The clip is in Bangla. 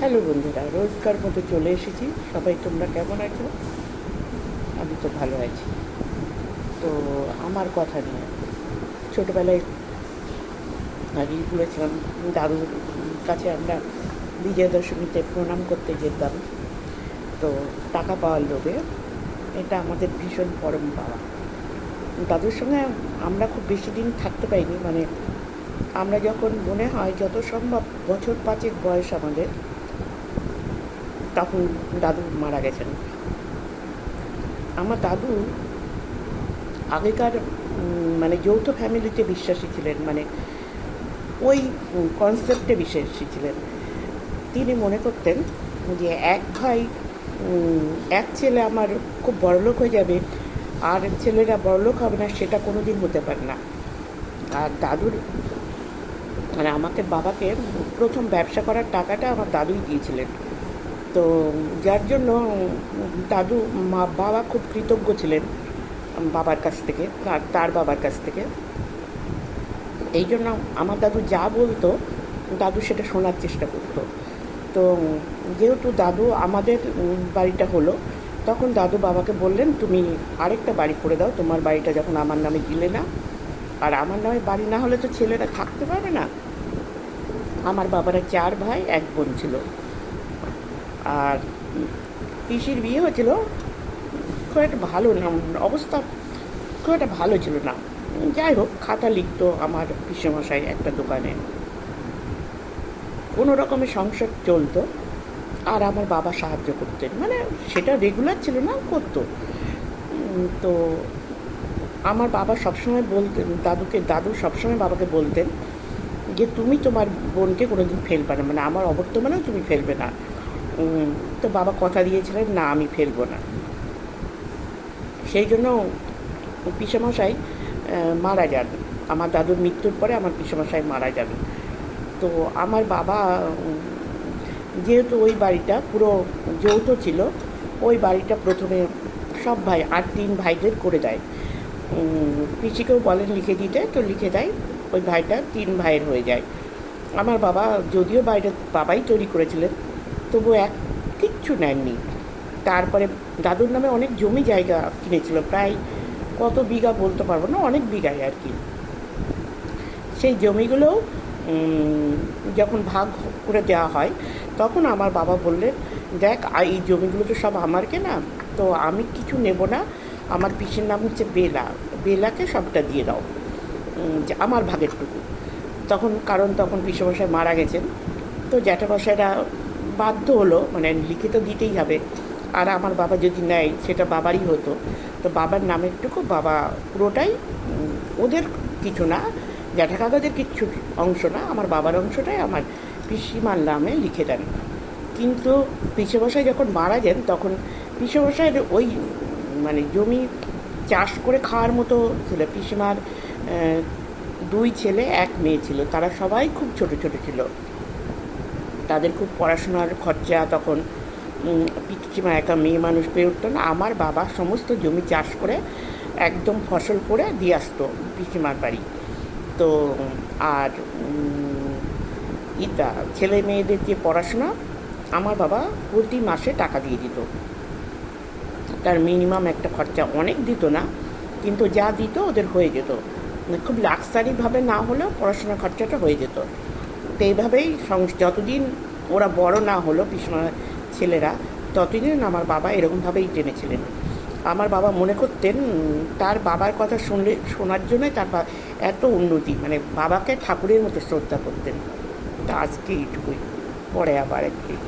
হ্যালো বন্ধুরা, রোজকার মতো চলে এসেছি। সবাই তোমরা কেমন আছো? আমি তো ভালো আছি। তো আমার কথা নিয়ে ছোটোবেলায় আগেই বলেছিলাম, দাদুর কাছে আমরা বিজয়া দশমীতে প্রণাম করতে যেতাম। তো টাকা পাওয়ার লোভে, এটা আমাদের ভীষণ পরম পাওয়া। দাদুর সঙ্গে আমরা খুব বেশি দিন থাকতে পাইনি, মানে আমরা যখন মনে হয় যত সম্ভব বছর 5 বয়স আমাদের, তখন দাদু মারা গেছেন। আমার দাদু আগেকার মানে যৌথ ফ্যামিলিতে বিশ্বাসী ছিলেন, মানে ওই কনসেপ্টে বিশ্বাসী ছিলেন। তিনি মনে করতেন যে এক ভাই, এক ছেলে আমার খুব বড়লোক হয়ে যাবে, আর ছেলেরা বড়লোক হবে না, সেটা কোনো দিন হতে পারে না। আর দাদুর মানে আমাকে বাবাকে প্রথম ব্যবসা করার টাকাটা আমার দাদুই দিয়েছিলেন। তো যার জন্য দাদু বাবা খুব কৃতজ্ঞ ছিলেন বাবার কাছ থেকে, তার বাবার কাছ থেকে। এই জন্য আমার দাদু যা বলতো, দাদু সেটা শোনার চেষ্টা করতো। তো যেহেতু দাদু আমাদের বাড়িটা হলো, তখন দাদু বাবাকে বললেন, তুমি আরেকটা বাড়ি করে দাও, তোমার বাড়িটা যখন আমার নামে দিলে না। আর আমার নামে বাড়ি না হলে তো ছেলেরা থাকতে পারবে না। আমার বাবারা 4 ভাই 1 বোন ছিল। আর পিসির বিয়ে হয়েছিল, খুব একটা ভালো না অবস্থা, খুব একটা ভালো ছিল না। যাই হোক, খাতা লিখতো আমার পিসেমশাই একটা দোকানে, কোনো রকমের সংসার চলতো। আর আমার বাবা সাহায্য করতেন, মানে সেটা রেগুলার ছিল না, করতো। তো আমার বাবা সবসময় বলতেন দাদু সবসময় বাবাকে বলতেন যে তুমি তোমার বোনকে কোনোদিন ফেলবে না, মানে আমার অবর্তমানেও তুমি ফেলবে না। তো বাবা কথা দিয়েছিলেন, না আমি ফেলবো না। সেই জন্য পিসেমশাই মারা যান। আমার দাদুর মৃত্যুর পরে আমার পিসেমশাই মারা যান। তো আমার বাবা যেহেতু ওই বাড়িটা পুরো যৌথ ছিল, ওই বাড়িটা প্রথমে সব ভাই আর 3 ভাইদের করে দেয়। পিসিকেও বলেন লিখে দিতে, তো লিখে দেয়, ওই ভাইটা 3 ভাইয়ের হয়ে যায়। আমার বাবা যদিও বাড়িটা বাবাই তৈরি করেছিলেন, তবু কিচ্ছু নেননি। তারপরে দাদুর নামে অনেক জমি জায়গা কিনেছিল, প্রায় কত বিঘা বলতে পারবো না, অনেক বিঘায় আর কি। সেই জমিগুলোও যখন ভাগ করে দেওয়া হয়, তখন আমার বাবা বললেন, দেখ এই জমিগুলো তো সব আমার কেনা, তো আমি কিছু নেব না, আমার পিসির নাম হচ্ছে বেলাকে সবটা দিয়ে দাও, যে আমার ভাগেরটুকু। তখন পিসেমশাই মারা গেছেন। তো জ্যাঠামশাইরা বাধ্য হলো, মানে লিখে তো দিতেই হবে, আর আমার বাবা যদি নেয় সেটা বাবারই হতো। তো বাবার নামেরটুকু বাবা পুরোটাই, ওদের কিছু না, জ্যাঠা কাকাদের কিচ্ছু অংশ না, আমার বাবার অংশটাই আমার পিসিমার নামে লিখে দেন। কিন্তু পিসেমশাই যখন মারা যান, তখন পিসেমশাইয়ের ওই মানে জমি চাষ করে খাওয়ার মতো ছিল। পিসিমার 2 ছেলে 1 মেয়ে ছিল, তারা সবাই খুব ছোট ছোট ছিল, তাদের খুব পড়াশোনার খরচা তখন, পিসিমা একা মেয়ে মানুষ পেয়ে উঠতো না। আমার বাবা সমস্ত জমি চাষ করে একদম ফসল করে দিয়ে আসতো পিসিমার বাড়ি। তো আর ছেলে মেয়েদের যে পড়াশোনা, আমার বাবা প্রতি মাসে টাকা দিয়ে দিত। তার মিনিমাম একটা খরচা, অনেক দিত না, কিন্তু যা দিত ওদের হয়ে যেত, খুব লাক্সারিভাবে না হলেও পড়াশোনার খরচাটা হয়ে যেত। তো এইভাবেই যতদিন ওরা বড় না হলো পিসমা ছেলেরা, ততদিন আমার বাবা এরকমভাবেই টেনেছিলেন। আমার বাবা মনে করতেন তার বাবার কথা শোনার জন্যই তার এত উন্নতি, মানে বাবাকে ঠাকুরের মতো শ্রদ্ধা করতেন। তা আজকে এইটুকুই, পরে আবার একদিন।